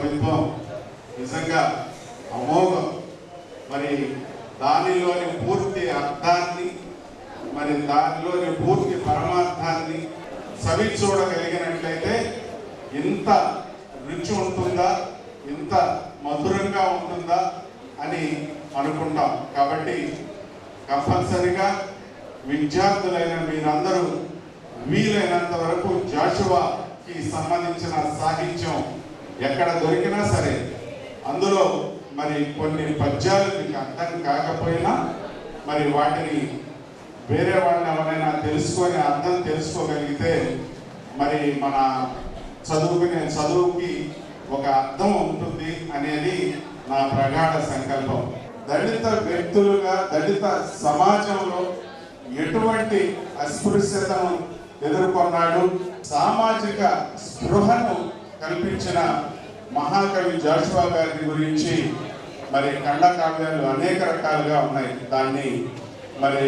కవిత్వం నిజంగా అమోఘం. మరి దానిలోని పూర్తి అర్థాన్ని, మరి దానిలోని పూర్తి పరమార్థాన్ని సవి చూడగలిగినట్లయితే ఇంత రుచి ఉంటుందా, ఇంత మధురంగా ఉంటుందా అని అనుకుంటాం. కాబట్టి కంపల్సరిగా విద్యార్థులైన మీరందరూ వీలైనంత వరకు జాషువాకి సంబంధించిన సాహిత్యం ఎక్కడ దొరికినా సరే అందులో మరి కొన్ని పద్యాలు మీకు అర్థం కాకపోయినా మరి వాటిని వేరే వాళ్ళని ఎవరైనా తెలుసుకొని అర్థం తెలుసుకోగలిగితే మరి మన చదువుకి ఒక అర్థం ఉంటుంది అనేది నా ప్రగాఢ సంకల్పం. దళిత వ్యక్తులుగా దళిత సమాజంలో ఎటువంటి అస్పృశ్యతను ఎదుర్కొన్నాడు, సామాజిక స్పృహను కల్పించిన మహాకవి జాషువా గారి గురించి మరి ఖండకావ్యాలు అనేక రకాలుగా ఉన్నాయి. దాన్ని మరి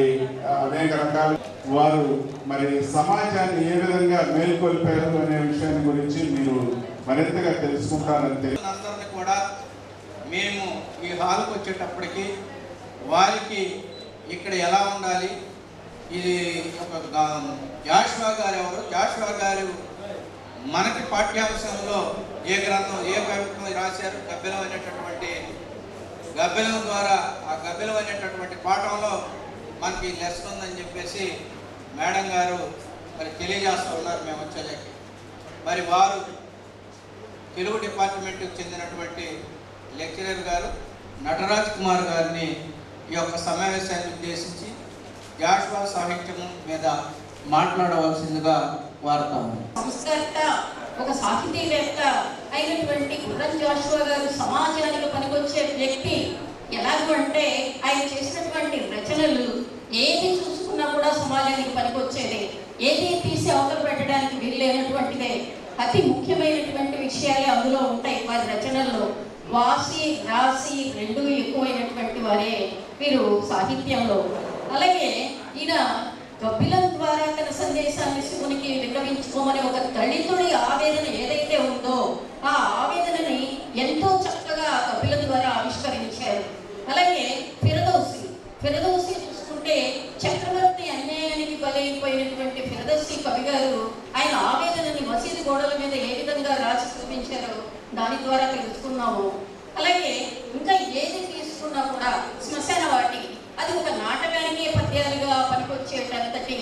అనేక రకాల వారు మరి సమాజాన్ని ఏ విధంగా మేల్కొల్పారు అనే విషయాన్ని గురించి మీరు మరింతగా తెలుసుకుంటారంటే కూడా మేము ఈ హాల్కి వచ్చేటప్పటికి వారికి ఇక్కడ ఎలా ఉండాలి, ఇది ఒక జాషువా గారు ఎవరు, జాషువా గారు మనకి పాఠ్యాంశంలో ఏ గ్రంథం ఏ కవిత్వం రాశారు, గబ్బిలం అనేటటువంటి గబ్బిలం ద్వారా ఆ గబ్బిలం అనేటటువంటి పాఠంలో మనకి లెసన్ ఉందని చెప్పేసి మేడం గారు మరి తెలియజేస్తూ ఉన్నారు మేము వచ్చేదానికి. మరి వారు తెలుగు డిపార్ట్మెంట్కి చెందినటువంటి లెక్చరర్ గారు నటరాజ్ కుమార్ గారిని ఈ యొక్క సమావేశాన్ని ఉద్దేశించి జాషువా సాహిత్యం మీద మాట్లాడవలసిందిగా వారుతాము. సంస్కర్త, ఒక సాహితీవేత్త అయినటువంటి గుర్రం జాషువా గారు సమాజానికి పనికొచ్చే వ్యక్తి. ఎలాగూ అంటే ఆయన చేసినటువంటి రచనలు ఏది చూసుకున్నా కూడా సమాజానికి పనికొచ్చేదే, ఏది తీసి అవతల పెట్టడానికి వీల్లేనటువంటిదే. అతి ముఖ్యమైనటువంటి విషయాలే అందులో ఉంటాయి వారి రచనల్లో. వాసి రాసి రెండూ ఎక్కువైనటువంటి వారే వీరు సాహిత్యంలో. అలాగే ఈయన గబ్బిలం ద్వారా తన సందేశాన్ని శివునికి విన్నవించుకోమని ఒక దళితుడి ఆవేదన ఏదైతే ఉందో ఆ ఆవేదనని ఎంతో చక్కగా గబ్బిలం ద్వారా ఆవిష్కరించారు. అలాగే ఫిరదౌసి చూసుకుంటే చక్రవర్తి అన్యాయానికి బలైపోయినటువంటి ఫిరదౌసి కవి గారు ఆయన ఆవేదనని మసీదు గోడల మీద ఏ విధంగా రాసి చూపించారో దాని ద్వారా తెలుసుకున్నాము. అలాగే ఇంకా ఏది తీసుకున్నా కూడా శ్మశాన వాటి, అది ఒక నాటకానికే పద్యాలుగా పనికొచ్చేటంతటి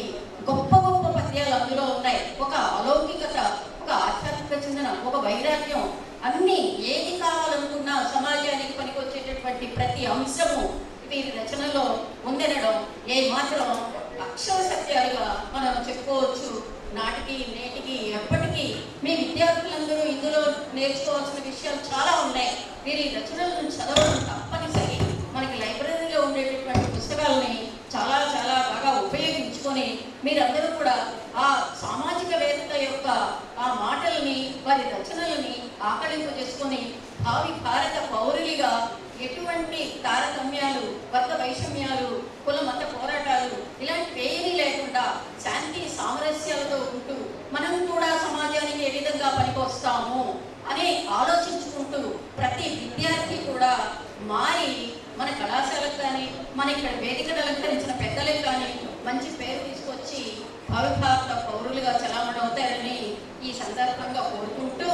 గొప్ప గొప్ప పద్యాలు అందులో ఉన్నాయి. ఒక అలౌకికత, ఒక ఆధ్యాత్మిక చింతన, ఒక వైరాగ్యం, అన్నీ ఏది కావాలనుకున్నా సమాజానికి పనికొచ్చేటటువంటి ప్రతి అంశము వీరి రచనలో ఉందనడం ఏ మాత్రం అక్షర సత్యాలుగా మనం చెప్పుకోవచ్చు. నాటికి నేటికి ఎప్పటికీ మీ విద్యార్థులందరూ ఇందులో నేర్చుకోవాల్సిన విషయాలు చాలా ఉన్నాయి. వీరి రచనలను చదవడం తప్పనిసరి. మనకి లైబ్రరీలో ఉండేటటువంటి పుస్తకాలని చాలా చాలా బాగా ఉపయోగించుకొని మీరందరూ కూడా ఆ సామాజికవేత్త యొక్క ఆ మాటల్ని, వారి రచనలని ఆకళింపు చేసుకొని భావి భారత పౌరులుగా ఎటువంటి తారతమ్యాలు, వర్గ వైషమ్యాలు, కుల మత పోరాటాలు ఇలాంటివి ఏమీ లేకుండా శాంతి సామరస్యాలతో ఉంటూ మనం కూడా సమాజానికి ఏ విధంగా పనికొస్తాము అని ఆలోచించుకుంటూ ప్రతి విద్యార్థి కూడా మారి మన కళాశాలకు కానీ మన ఇక్కడ వేదికను అలంకరించిన పెద్దలకు కానీ మంచి పేరు తీసుకొచ్చి భావిభారత పౌరులుగా చలామణి అవుతారని ఈ సందర్భంగా కోరుకుంటూ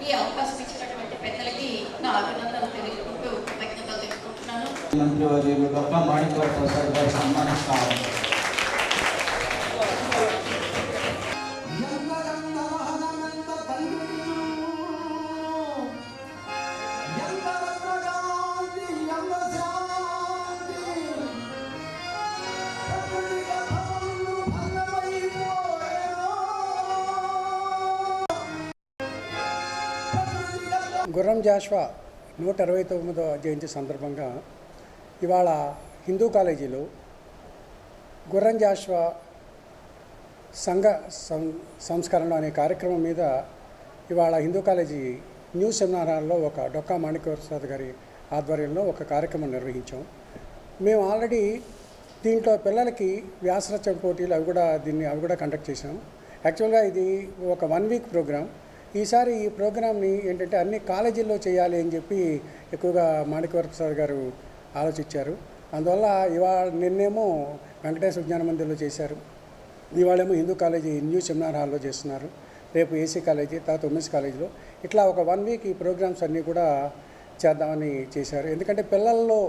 ఈ అవకాశం ఇచ్చినటువంటి పెద్దలకి నా అభినందనలు తెలుపుకుంటూ కృతజ్ఞతలు తెలుపుకుంటున్నాను. మంత్రివర్యులు డొక్కా మాణిక్య ప్రసాద్ గారు సన్మానిస్తారు. గుర్రం జాషువా 169వ జయంతి సందర్భంగా ఇవాళ హిందూ కాలేజీలో గుర్రం జాషువా సంఘ సంస్కరణ అనే కార్యక్రమం మీద ఇవాళ హిందూ కాలేజీ న్యూ సెమినార్ హాల్లో ఒక డొక్కా మాణిక్య ప్రసాద్ గారి ఆధ్వర్యంలో ఒక కార్యక్రమం నిర్వహించాం. మేము ఆల్రెడీ దీంట్లో పిల్లలకి వ్యాసరచన పోటీలు అవి కూడా కండక్ట్ చేసాం. యాక్చువల్గా ఇది ఒక 1 వీక్ ప్రోగ్రామ్. ఈసారి ఈ ప్రోగ్రామ్ని ఏంటంటే అన్ని కాలేజీల్లో చేయాలి అని చెప్పి ఎక్కువగా మాణిక్యవర్మ సార్ గారు ఆలోచించారు. అందువల్ల నిన్నేమో వెంకటేశ్వర విజ్ఞాన మందిర్లో చేశారు, ఇవాళేమో హిందూ కాలేజీ న్యూ సెమినార్ హాల్లో చేస్తున్నారు, రేపు ఏసీ కాలేజీ, తర్వాత ఉమెన్స్ కాలేజీలో, ఇట్లా ఒక 1 వీక్ ఈ ప్రోగ్రామ్స్ అన్నీ కూడా చేద్దామని చేశారు. ఎందుకంటే పిల్లల్లో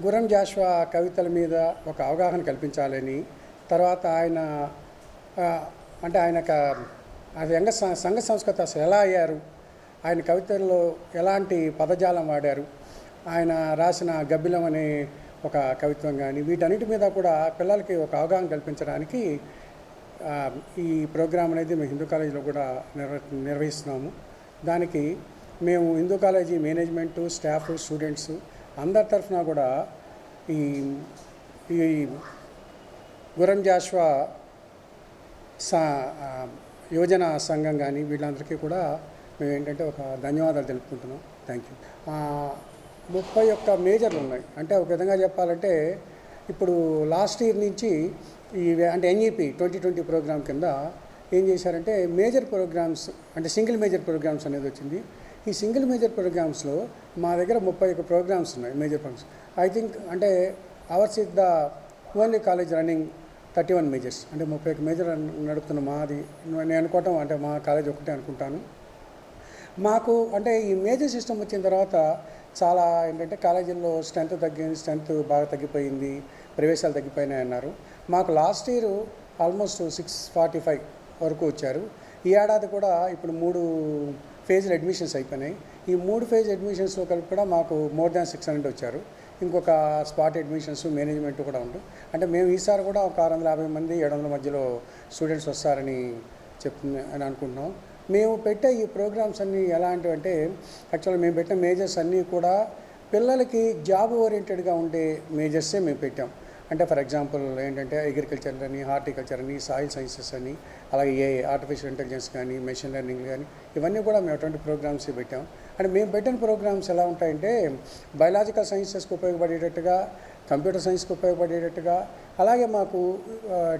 గుర్రం జాషువా కవితల మీద ఒక అవగాహన కల్పించాలని, తర్వాత ఆయన సంఘ సంస్కృత అసలు ఎలా అయ్యారు, ఆయన కవితల్లో ఎలాంటి పదజాలం వాడారు, ఆయన రాసిన గబ్బిలం అనే ఒక కవిత్వం కానీ వీటన్నిటి మీద కూడా పిల్లలకి ఒక అవగాహన కల్పించడానికి ఈ ప్రోగ్రాం అనేది మేము హిందూ కాలేజీలో కూడా నిర్వహిస్తున్నాము. దానికి మేము Hindu college management, staff, students అందరి తరఫున కూడా ఈ గుర్రం జాషువా యువజన సంఘం కానీ వీళ్ళందరికీ కూడా మేము ఏంటంటే ఒక ధన్యవాదాలు తెలుపుకుంటున్నాం. Thank you. 31 మేజర్లు ఉన్నాయి. అంటే ఒక విధంగా చెప్పాలంటే ఇప్పుడు లాస్ట్ ఇయర్ నుంచి అంటే NEP 2020 ప్రోగ్రామ్ కింద ఏం చేశారంటే మేజర్ ప్రోగ్రామ్స్ అంటే సింగిల్ మేజర్ ప్రోగ్రామ్స్ అనేది వచ్చింది. ఈ సింగిల్ మేజర్ ప్రోగ్రామ్స్లో మా దగ్గర 31 ప్రోగ్రామ్స్ ఉన్నాయి మేజర్ ప్రోగ్రామ్స్. ఐ థింక్ అంటే ours is the only college running 31 majors, అంటే 31 మేజర్ నడుపుతున్న మాది నేను అనుకోవటం అంటే మా కాలేజ్ ఒకటే అనుకుంటాను. మాకు అంటే ఈ మేజర్ సిస్టమ్ వచ్చిన తర్వాత చాలా ఏంటంటే కాలేజీల్లో స్ట్రెంత్ బాగా తగ్గిపోయింది, ప్రవేశాలు తగ్గిపోయినాయి అన్నారు. మాకు లాస్ట్ ఇయర్ ఆల్మోస్ట్ 645 వరకు వచ్చారు. ఈ ఏడాది కూడా ఇప్పుడు 3 ఫేజ్లు అడ్మిషన్స్ అయిపోయినాయి. ఈ 3 ఫేజ్ అడ్మిషన్స్లో కలిపి కూడా మాకు మోర్ దాన్ 600 వచ్చారు. ఇంకొక స్పాట్ అడ్మిషన్స్ మేనేజ్మెంట్ కూడా ఉంటుంది. అంటే మేము ఈసారి కూడా ఒక 650 మంది 700 మధ్యలో స్టూడెంట్స్ వస్తారని అని అనుకుంటున్నాం. మేము పెట్టే ఈ ప్రోగ్రామ్స్ అన్నీ ఎలాంటివంటే యాక్చువల్గా మేము పెట్టిన మేజర్స్ అన్నీ కూడా పిల్లలకి జాబ్ ఓరియంటెడ్గా ఉండే మేజర్సే మేము పెట్టాం. అంటే ఫర్ ఎగ్జాంపుల్ ఏంటంటే అగ్రికల్చర్ అని, హార్టికల్చర్ అని, సాయిల్ సైన్సెస్ అని, అలాగే ఆర్టిఫిషియల్ ఇంటెలిజెన్స్ కానీ, మెషిన్ లెర్నింగ్ కానీ ఇవన్నీ కూడా మేము అటువంటి ప్రోగ్రామ్స్ పెట్టాం. అంటే మేము పెట్టిన ప్రోగ్రామ్స్ ఎలా ఉంటాయంటే బయలాజికల్ సైన్సెస్కి ఉపయోగపడేటట్టుగా, కంప్యూటర్ సైన్స్కి ఉపయోగపడేటట్టుగా, అలాగే మాకు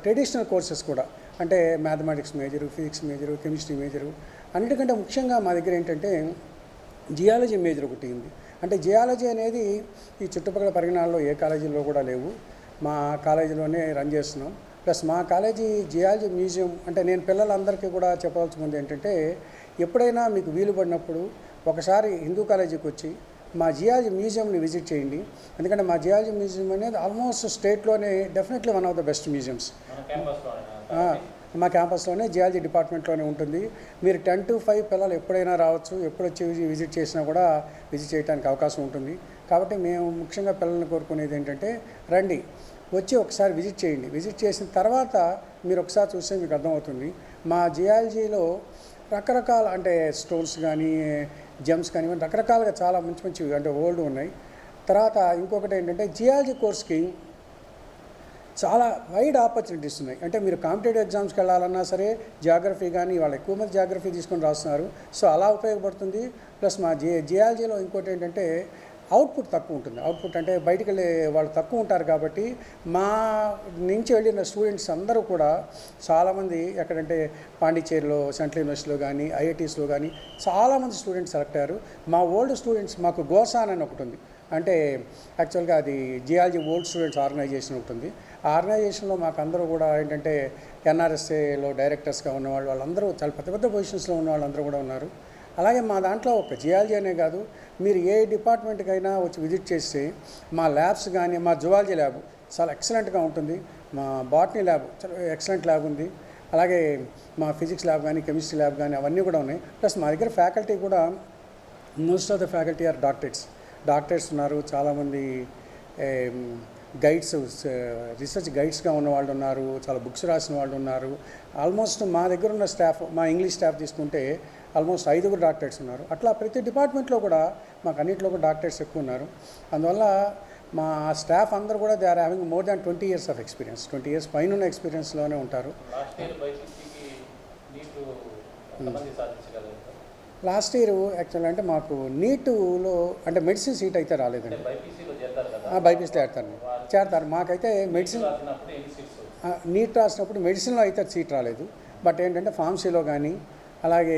ట్రెడిషనల్ కోర్సెస్ కూడా అంటే mathematics major, physics major, chemistry major, అన్నిటికంటే ముఖ్యంగా మా దగ్గర ఏంటంటే జియాలజీ మేజర్ ఒకటి ఉంది. అంటే జియాలజీ అనేది ఈ చుట్టుపక్కల పరిగణాల్లో ఏ కాలేజీల్లో కూడా లేవు, మా కాలేజీలోనే రన్ చేస్తున్నాం. ప్లస్ మా కాలేజీ జియాలజీ మ్యూజియం అంటే నేను పిల్లలందరికీ కూడా చెప్పవలసింది ఏంటంటే ఎప్పుడైనా మీకు వీలు పడినప్పుడు ఒకసారి హిందూ కాలేజీకి వచ్చి మా జియాలజీ మ్యూజియంని విజిట్ చేయండి. ఎందుకంటే మా జియాలజీ మ్యూజియం అనేది ఆల్మోస్ట్ స్టేట్లోనే definitely one of the best museums. మా క్యాంపస్లోనే జియాలజీ డిపార్ట్మెంట్లోనే ఉంటుంది. మీరు 10 to 5 పిల్లలు ఎప్పుడైనా రావచ్చు, ఎప్పుడు వచ్చి విజిట్ చేసినా కూడా విజిట్ చేయడానికి అవకాశం ఉంటుంది. కాబట్టి మేము ముఖ్యంగా పిల్లల్ని కోరుకునేది ఏంటంటే రండి, వచ్చి ఒకసారి విజిట్ చేయండి. విజిట్ చేసిన తర్వాత మీరు ఒకసారి చూస్తే మీకు అర్థమవుతుంది. మా జియాలజీలో రకరకాల అంటే స్టోన్స్ కానీ, జెమ్స్ కానీ రకరకాలుగా చాలా మంచి మంచివి అంటే ఓల్డ్ ఉన్నాయి. తర్వాత ఇంకొకటి ఏంటంటే జియాలజీ కోర్స్కి చాలా వైడ్ ఆపర్చునిటీస్ ఉన్నాయి. అంటే మీరు కాంపిటేటివ్ ఎగ్జామ్స్కి వెళ్ళాలన్నా సరే జాగ్రఫీ కానీ వాళ్ళు ఎక్కువ మంది జాగ్రఫీ తీసుకొని రాస్తున్నారు, సో అలా ఉపయోగపడుతుంది. ప్లస్ మా జియాలజీలో ఇంకోటి ఏంటంటే అవుట్పుట్ తక్కువ ఉంటుంది. అవుట్పుట్ అంటే బయటికి వెళ్ళే వాళ్ళు తక్కువ ఉంటారు కాబట్టి మా నుంచి వెళ్ళిన స్టూడెంట్స్ అందరూ కూడా చాలామంది ఎక్కడంటే పాండిచ్చేరిలో, సెంట్రల్ యూనివర్సిటీలో కానీ, ఐఐటీస్లో కానీ చాలామంది స్టూడెంట్స్ సెలెక్ట్ అయ్యారు. మా ఓల్డ్ స్టూడెంట్స్ మాకు గోసాన్ అని ఒకటి ఉంది. అంటే యాక్చువల్గా అది జియాలజీ ఓల్డ్ స్టూడెంట్స్ ఆర్గనైజేషన్ ఉంటుంది. ఆ ఆర్గనైజేషన్లో మాకు అందరూ కూడా ఏంటంటే NRSAలో డైరెక్టర్స్గా ఉన్నవాళ్ళు, వాళ్ళందరూ చాలా పెద్ద పెద్ద పొజిషన్స్లో ఉన్న వాళ్ళందరూ కూడా ఉన్నారు. అలాగే మా దాంట్లో ఒక జియాలజీ అనే కాదు, మీరు ఏ డిపార్ట్మెంట్కైనా వచ్చి విజిట్ చేస్తే మా ల్యాబ్స్ కానీ, మా జువాలజీ ల్యాబ్ చాలా ఎక్సలెంట్గా ఉంటుంది, మా బాటనీ ల్యాబ్ చాలా ఎక్సలెంట్ ల్యాబ్ ఉంది, అలాగే మా ఫిజిక్స్ ల్యాబ్ కానీ, కెమిస్ట్రీ ల్యాబ్ కానీ అవన్నీ కూడా ఉన్నాయి. ప్లస్ మా దగ్గర ఫ్యాకల్టీ కూడా most of the faculty are doctors ఉన్నారు. చాలామంది గైడ్స్, రీసెర్చ్ గైడ్స్గా ఉన్న వాళ్ళు ఉన్నారు, చాలా బుక్స్ రాసిన వాళ్ళు ఉన్నారు. ఆల్మోస్ట్ మా దగ్గర ఉన్న స్టాఫ్, మా ఇంగ్లీష్ స్టాఫ్ తీసుకుంటే ఆల్మోస్ట్ 5 డాక్టర్స్ ఉన్నారు. అట్లా ప్రతి డిపార్ట్మెంట్లో కూడా మాకు అన్నింటిలో కూడా డాక్టర్స్ ఎక్కువ ఉన్నారు. అందువల్ల మా స్టాఫ్ అందరూ కూడా they are having more than 20 years of experience, 20 years పైన ఉన్న ఎక్స్పీరియన్స్లోనే ఉంటారు. లాస్ట్ ఇయర్ యాక్చువల్ అంటే మాకు నీటులో అంటే మెడిసిన్ సీట్ అయితే రాలేదండి. బైపీసీలో చేరతారు. మాకైతే మెడిసిన్ నీట్ రాసినప్పుడు మెడిసిన్లో అయితే సీట్ రాలేదు. బట్ ఏంటంటే ఫార్మసీలో కానీ, అలాగే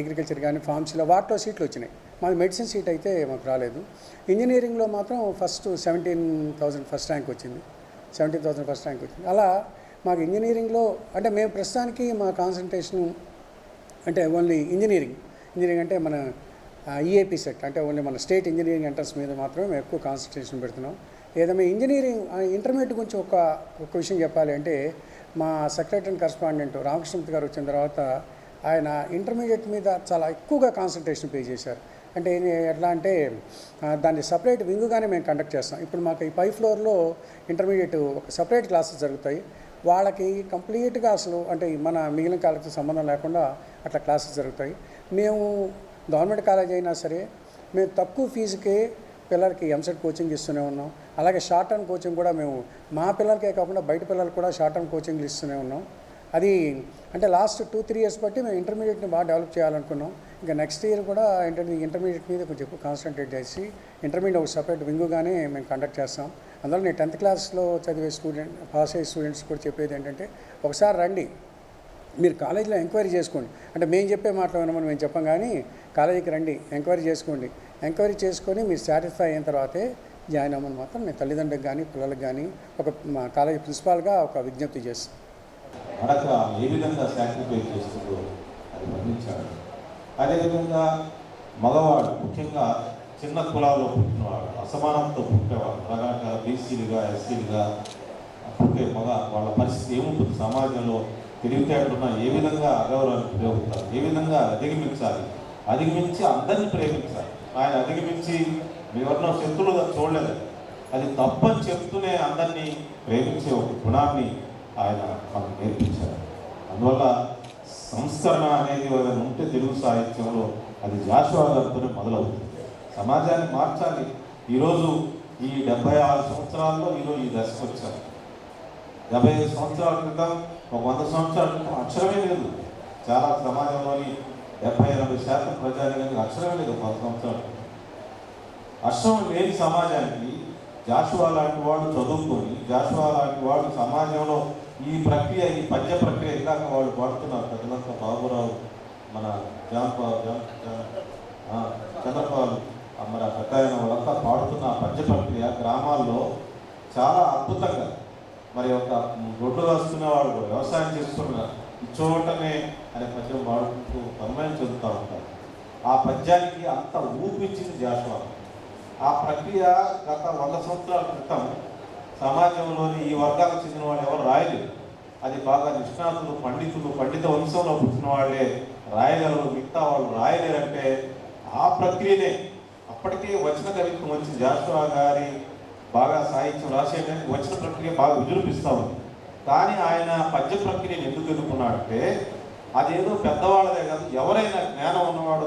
అగ్రికల్చర్ కానీ ఫార్మసీలో వాటిలో సీట్లు వచ్చినాయి. మాది మెడిసిన్ సీట్ అయితే మాకు రాలేదు. ఇంజనీరింగ్లో మాత్రం ఫస్ట్ 17,000 ఫస్ట్ ర్యాంక్ వచ్చింది. 17,000 ఫస్ట్ ర్యాంక్ వచ్చింది. అలా మాకు ఇంజనీరింగ్లో అంటే మేము ప్రస్తుతానికి మా కాన్సన్ట్రేషను అంటే ఓన్లీ ఇంజనీరింగ్ అంటే మన ఈఏపీ సెట్ అంటే ఓన్లీ మన స్టేట్ ఇంజనీరింగ్ ఎంట్రన్స్ మీద మాత్రమే మేము ఎక్కువ కాన్సన్ట్రేషన్ పెడుతున్నాం. ఏదైనా ఇంజనీరింగ్ ఇంటర్మీడియట్ గురించి ఒక విషయం చెప్పాలి అంటే మా సెక్రటరీ అండ్ కరస్పాండెంట్ రామకృష్ణమూర్తి గారు వచ్చిన తర్వాత ఆయన ఇంటర్మీడియట్ మీద చాలా ఎక్కువగా కాన్సన్ట్రేషన్ పే చేశారు. అంటే ఎట్లా అంటే దాన్ని సపరేట్ వింగుగానే మేము కండక్ట్ చేస్తాం. ఇప్పుడు మాకు ఈ పై ఫ్లోర్లో ఇంటర్మీడియట్ ఒక సపరేట్ క్లాసెస్ జరుగుతాయి. వాళ్ళకి కంప్లీట్గా అసలు అంటే మన మిగిలిన కాలేజీతో సంబంధం లేకుండా అట్లా క్లాసెస్ జరుగుతాయి. మేము గవర్నమెంట్ కాలేజ్ అయినా సరే మేము తక్కువ ఫీజుకే పిల్లలకి ఎంసెట్ కోచింగ్ ఇస్తూనే ఉన్నాం. అలాగే షార్ట్ టర్మ్ కోచింగ్ కూడా మేము మా పిల్లలకే కాకుండా బయట పిల్లలకు కూడా షార్ట్ టర్మ్ కోచింగ్లు ఇస్తూనే ఉన్నాం. అది అంటే లాస్ట్ 2-3 ఇయర్స్ బట్టి మేము ఇంటర్మీడియట్ని బాగా డెవలప్ చేయాలనుకున్నాం. ఇంకా నెక్స్ట్ ఇయర్ కూడా ఇంటర్మీడియట్ మీద కొంచెం ఎక్కువ కాన్సన్ట్రేట్ చేసి ఇంటర్మీడియట్ ఒక సపరేట్ వింగుగానే మేము కండక్ట్ చేస్తాం. అందులో నేను 10th క్లాస్లో చదివే పాస్ అయ్యే స్టూడెంట్స్ కూడా చెప్పేది ఏంటంటే ఒకసారి రండి, మీరు కాలేజీలో ఎంక్వైరీ చేసుకోండి. అంటే మేము చెప్పే మాటలు వినమని మేము చెప్పం, కానీ కాలేజీకి రండి, ఎంక్వైరీ చేసుకోండి. ఎంక్వైరీ చేసుకొని మీరు సాటిస్ఫై అయిన తర్వాతే జాయిన్ అవ్వమని మాత్రం నేను తల్లిదండ్రులకు కానీ పిల్లలకు కానీ ఒక మా కాలేజీ ప్రిన్సిపాల్గా ఒక విజ్ఞప్తి చేస్తాను. మడక ఏ విధంగా సాక్రిఫైస్ చేస్తుందో అది వర్ణించాడు. అదేవిధంగా మగవాడు ముఖ్యంగా చిన్న కులాల్లో పుట్టినవాడు, అసమానంతో పుట్టేవాడు, అలాగా బీసీలుగా ఎస్సీలుగా పుట్టే మగ వాళ్ళ పరిస్థితి ఏముంటుంది సమాజంలో, తెలివితేటలున్నా ఏ విధంగా అగౌరవానికి ఉపయోగిస్తారు, ఏ విధంగా అధిగమించి అందరినీ ప్రేమించాలి. ఆయన అధిగమించి ఎవరినో శత్రువులుగా చూడలేదు, అది తప్పని చెప్తూనే అందరినీ ప్రేమించే ఒక గుణాన్ని ఆయన మనకు నేర్పించారు. అందువల్ల సంస్కరణ అనేది ఏదైనా ఉంటే తెలుగు సాహిత్యంలో అది జాషువా గారితోనే మొదలవుతుంది. సమాజాన్ని మార్చాలి. ఈరోజు ఈ 76 సంవత్సరాల్లో ఈరోజు ఈ దశకు వచ్చారు. 75 సంవత్సరాల క్రితం, ఒక 100 సంవత్సరాల క్రితం అక్షరమే లేదు. చాలా సమాజంలోని 70-80% ప్రజానికి అక్షరమే లేదు. 100 సంవత్సరాలు అక్షరం లేని సమాజానికి జాషువా లాంటి వాడు చదువుకొని, జాషువా లాంటి వాడు సమాజంలో ఈ ప్రక్రియ, ఈ పద్య ప్రక్రియ ఇందాక వాళ్ళు పాడుతున్నారు పెద్దలంతా, బాబురావు, మన చంద్రపాలు, మన పెద్ద ఆయన వాళ్ళంతా పాడుతున్న పద్య ప్రక్రియ గ్రామాల్లో చాలా అద్భుతంగా, మరి ఒక గొడ్డు రాసుకునేవాడు వ్యవసాయం చేస్తున్నారు, ఇచ్చోటనే అనే పద్యం వాడుకుంటూ తన్మయం చెందుతూ ఉంటారు. ఆ పద్యానికి అంత ఊపిచ్చింది జాషువా. ఆ ప్రక్రియ గత 100 సంవత్సరాల క్రితం సమాజంలోని ఈ వర్గాలకు చెందిన వాళ్ళు ఎవరు రాయలేరు. అది బాగా నిష్ణాతులు, పండిత వంశంలో పుట్టిన వాళ్ళే రాయగలరు, మిగతా వాళ్ళు రాయలేరంటే ఆ ప్రక్రియనే. అప్పటికే వచన కవిత్వం వచ్చి జాషువా గారి బాగా సాహిత్యం రాసేయడానికి వచన ప్రక్రియ బాగా విజృంభిస్తూ ఉంది. కానీ ఆయన పద్య ప్రక్రియను ఎందుకు ఎదుర్కొన్నాడంటే అదేదో పెద్దవాళ్ళదే కాదు, ఎవరైనా జ్ఞానం ఉన్నవాడు,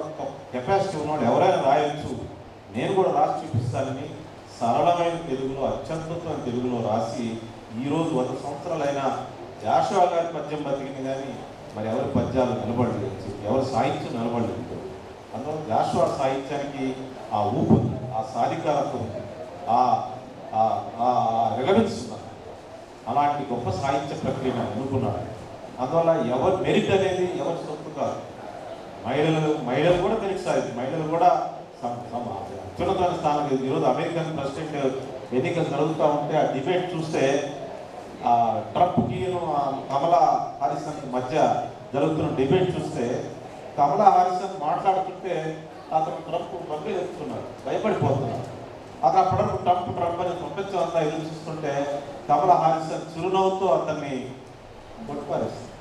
కెపాసిటీ ఉన్నవాడు ఎవరైనా రాయొచ్చు, నేను కూడా రాసి చూపిస్తానని సరళమైన తెలుగులో, అత్యద్భుతమైన తెలుగులో రాసి ఈరోజు 100 సంవత్సరాలైనా జాషువా గారి పద్యం బతికింది, కానీ మరి ఎవరి పద్యాలు నిలబడలేదు, ఎవరి సాహిత్యం నిలబడలేదు. అందువల్ల జాషువా సాహిత్యానికి ఆ ఊపు ఉంది, ఆ సాధికారత్వం ఉంది, ఆ రిలవెన్స్ ఉన్నది. అలాంటి గొప్ప సాహిత్య ప్రక్రియను ఎన్నుకున్నాడు. అందువల్ల ఎవరి మెరిట్ అనేది ఎవరి సొత్తు కాదు. మహిళలు కూడా మెరిట్ సాధించి, మహిళలు కూడా అత్యున్నతమైన స్థానం. ఈరోజు అమెరికన్ ప్రెసిడెంట్ ఎన్నికలు జరుగుతూ ఉంటే ఆ డిబేట్ చూస్తే ట్రంప్కి కమలా హారిసన్ మధ్య జరుగుతున్న డిబేట్ చూస్తే కమలా హారిసన్ మాట్లాడుతుంటే అతను ట్రంప్ బగ్గులు చెప్తున్నాడు, భయపడిపోతున్నాడు. అతను అప్పటివరకు ట్రంప్ అని ప్రపంచం అంతా ఎదురు చూస్తుంటే కమలా హారిసన్ చిరునవ్వుతో అతన్ని కొట్టుపారేస్తుంది.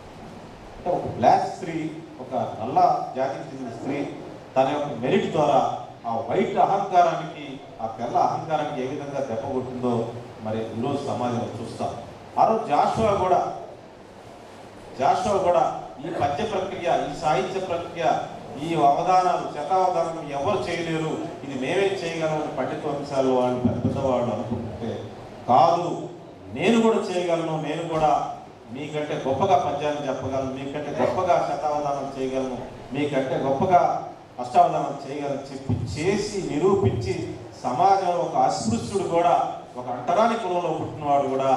అంటే ఒక బ్లాక్ స్త్రీ, ఒక నల్ల జాతికి చెందిన స్త్రీ తన యొక్క మెరిట్ ద్వారా ఆ వైట్ అహంకారానికి, ఆ తెల్ల అహంకారానికి ఏ విధంగా దెబ్బ కొట్టిందో మరి ఈరోజు సమాజంలో చూస్తాం. ఆ రోజు జాషువా కూడా ఈ పద్య ప్రక్రియ, ఈ సాహిత్య ప్రక్రియ, ఈ అవధానాలు, శతావధానం ఎవరు చేయలేరు, ఇది మేమే చేయగలమని పండిత వంశాలు వాళ్ళు పెద్దవాళ్ళు అనుకుంటుంటే కాదు, నేను కూడా చేయగలను, నేను కూడా మీకంటే గొప్పగా పద్యాన్ని చెప్పగలను, మీకంటే గొప్పగా శతావధానం చేయగలను, మీకంటే గొప్పగా అష్టావధానం చేయగలని చేసి నిరూపించి సమాజంలో ఒక అస్పృశ్యుడు కూడా, ఒక అంటరాని కులంలో పుట్టినవాడు కూడా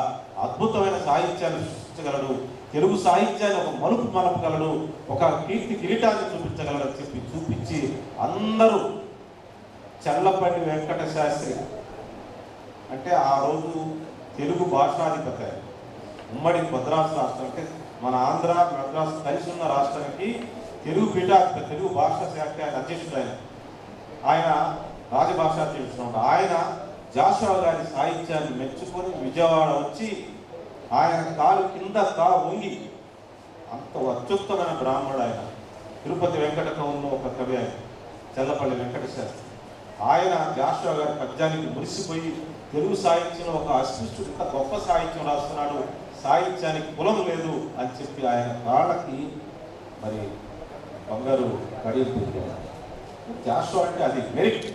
అద్భుతమైన సాహిత్యాన్ని సృష్టించగలడు. తెలుగు సాహిత్యాన్ని ఒక మలుపు మలపగలడు, ఒక కీర్తి కిరీటాన్ని చూపించగలడని చెప్పి చూపించి అందరూ చల్లపల్లి వెంకట శాస్త్రి అంటే ఆ రోజు తెలుగు భాషాధిపతి ఆయన. ఉమ్మడి మద్రాసు రాష్ట్రం అంటే మన ఆంధ్ర మద్రాసు కలిసి ఉన్న రాష్ట్రానికి తెలుగు పీఠాధిపతి, తెలుగు భాషా శాఖ అధ్యక్షుడు ఆయన రాజభాషాధ్యక్షుడు. ఆయన జాషువా గారి సాహిత్యాన్ని మెచ్చుకొని విజయవాడ వచ్చి ఆయన కాలు కింద వంగి, అంత అత్యుత్తమైన బ్రాహ్మణుడు ఆయన. తిరుపతి వెంకట కవుల్లో ఒక కవి ఆయన, చల్లపల్లి వెంకట శాస్త్రి. ఆయన జాషువా గారి పద్యానికి మురిసిపోయి తెలుగు సాహిత్యంలో ఒక అస్పృష్టుడు ఇంత గొప్ప సాహిత్యం రాస్తున్నాడు, సాహిత్యానికి కులం లేదు అని చెప్పి ఆయన కాళ్ళకి మరి బంగారు కడియలు పెట్టారు. జాషువా అంటే అది మెరిట్,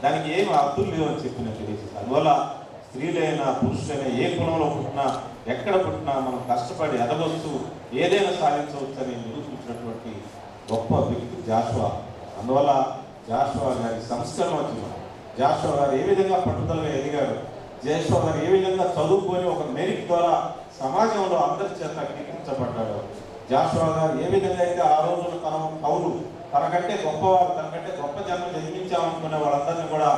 దానికి ఏమి అర్థులు లేవు అని చెప్పి నేను తెలియజేస్తాను. అందువల్ల స్త్రీలైనా పురుషులైనా ఏ కులంలో పుట్టినా ఎక్కడ పుట్టినా మనం కష్టపడి ఎదగొస్తూ ఏదైనా సాధించవచ్చు అని నిరూపించినటువంటి గొప్ప వ్యక్తి జాషువా. అందువల్ల జాషువా గారి సంస్కరణ వచ్చింది. జాషువా గారు ఏ విధంగా పట్టుదలగా ఎదిగాడు, జాషువా గారు ఏ విధంగా చదువుకొని ఒక మెరిట్ ద్వారా సమాజంలో అందరి చేత కీర్తించబడ్డాడు. జాషువా గారు ఏ విధంగా అయితే ఆ రోజున తన కవులు తనకంటే గొప్పవారు, తనకంటే గొప్ప జన్మ జన్మించామనుకునే వాళ్ళందరినీ కూడా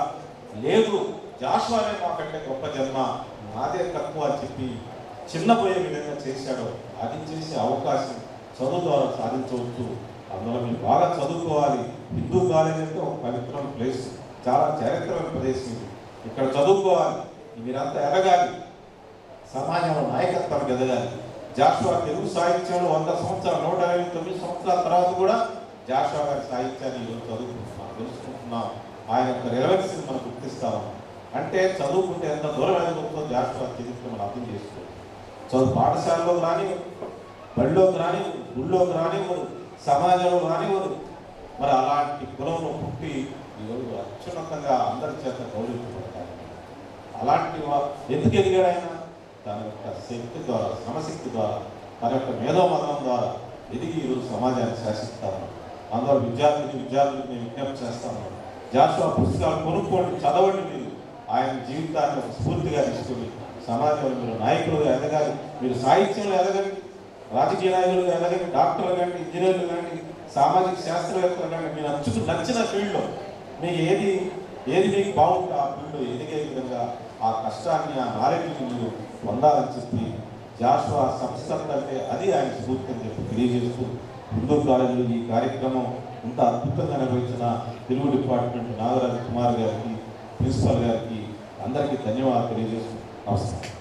లేదు, జాషువానే మాకంటే గొప్ప జన్మ, నాదే తక్కువ అని చెప్పి చిన్నపోయే విధంగా చేశాడు. అది చేసే అవకాశం చదువు ద్వారా సాధించవచ్చు. అందులో మీరు బాగా చదువుకోవాలి. హిందూ కాలేజ్ అంటే ఒక పవిత్రమైన ప్లేస్, చాలా చారిత్రమైన ప్రదేశం ఇది. ఇక్కడ చదువుకోవాలి, మీరంతా ఎదగాలి, సమాజంలో నాయకత్వానికి ఎదగాలి. జాషువా తెలుగు సాహిత్యంలో 100 సంవత్సరాలు 159 సంవత్సరాల తర్వాత కూడా జాషువా గారి సాహిత్యాన్ని ఈరోజు చదువుకుంటున్నాం, తెలుసుకుంటున్నాం. ఆయన యొక్క రెలవెన్స్ని మనం గుర్తిస్తాము. అంటే చదువుకుంటే ఎంత దూరం ఎదగొస్తుందో జాషువా చరిత్ర మనం అర్థం చేసుకోవాలి. చదువు పాఠశాలలో రాని, బడిలోకి రాని, గుళ్ళోకి రానివ్వరు, సమాజంలో రానివ్వరు. మరి అలాంటి కులంలో పుట్టి ఈరోజు అత్యున్నతంగా అందరి చేత గౌరవించబడతారు. అలాంటి ఎందుకు ఎదిగాడు ఆయన? తన యొక్క శక్తి ద్వారా, శ్రమశక్తి ద్వారా, తన యొక్క మేధోమతం ద్వారా ఎదిగి ఈరోజు సమాజాన్ని శాసిస్తాను. అందువల్ల విద్యార్థులకు నేను విజ్ఞప్తి చేస్తాను, జాషువా పుస్తకాలు కొనుక్కోండి, చదవండి. మీరు ఆయన జీవితాన్ని ఒక స్ఫూర్తిగా తీసుకొని సమాజంలో మీరు నాయకులుగా ఎదగాలి, మీరు సాహిత్యంలో ఎదగండి, రాజకీయ నాయకులుగా ఎదగండి, డాక్టర్లు కానీ, ఇంజనీర్లు కానీ, సామాజిక శాస్త్రవేత్తలు కానీ, మీరు నచ్చిన ఫీల్డ్లో మీకు ఏది మీకు బాగుంటే ఆ ఫీల్డ్లో ఎదిగే విధంగా ఆ కష్టాన్ని, ఆ నాలెడ్జ్ని మీరు పొందాలని చెప్పి జాషువా సంస్కరణ అంటే అది ఆయన స్ఫూర్తి అని చెప్పి తెలియజేస్తూ, హిందూ కాలేజీలో ఈ కార్యక్రమం ఇంత అద్భుతంగా నిర్వహించిన తెలుగు డిపార్ట్మెంట్ నాగరాజు కుమార్ గారికి, ప్రిన్సిపల్ గారికి అందరికీ ధన్యవాదాలు తెలియజేస్తూ నమస్కారం.